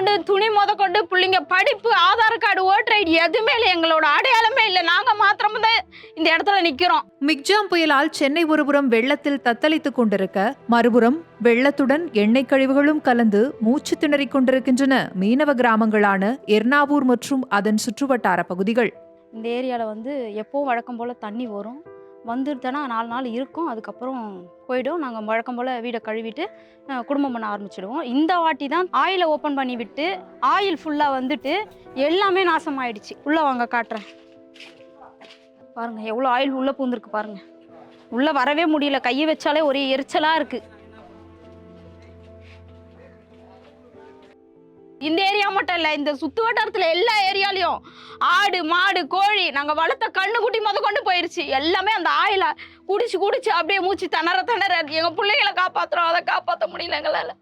கொண்டு துணி கொண்டு பிள்ளைங்க படிப்பு, ஆதார் கார்டு, ஓட்டர் ஐடி எதுவுமே இல்லை. எங்களோட அடையாளமே இல்லை. நாங்க மாத்திரம் தான் இந்த இடத்துல நிக்கிறோம். மிக்ஜாம் புயலால் சென்னை ஒருபுறம் வெள்ளத்தில் தத்தளித்துக் கொண்டிருக்க, மறுபுறம் வெள்ளத்துடன் எண்ணெய் கழிவுகளும் கலந்து மூச்சு திணறிக் கொண்டிருக்கின்றன மீனவ கிராமங்களான எர்ணாவூர் மற்றும் அதன் சுற்றுவட்டார பகுதிகள். இந்த ஏரியாவில் எப்பவும் வழக்கம் போல் தண்ணி வரும். வந்துடுதுன்னா 4 நாள் இருக்கும். அதுக்கப்புறம் போயிடும். நாங்கள் வழக்கம் போல் வீடை கழுவிட்டு குடும்பம் பண்ண ஆரம்பிச்சிடுவோம். இந்த வாட்டி தான் ஆயிலை ஓப்பன் பண்ணி விட்டு ஆயில் ஃபுல்லாக எல்லாமே நாசமாயிடுச்சு. உள்ளே வாங்க காட்டுறேன். பாருங்கள் எவ்வளோ ஆயில் உள்ளே பூந்துருக்கு பாருங்கள். உள்ளே வரவே முடியல. கையை வச்சாலே ஒரே எரிச்சலாக இருக்குது. இந்த ஏரியா மட்டும் இல்லை, இந்த சுத்து வட்டாரத்தில் எல்லா ஏரியாலையும் ஆடு, மாடு, கோழி நாங்கள் வளர்த்த கண்ணுக்குட்டி கொண்டு போயிடுச்சு. எல்லாமே அந்த ஆயிலை குடிச்சு அப்படியே மூச்சு திணற எங்கள் பிள்ளைங்களை காப்பாற்றுறோம். அதை காப்பாற்ற முடியல எங்களால்.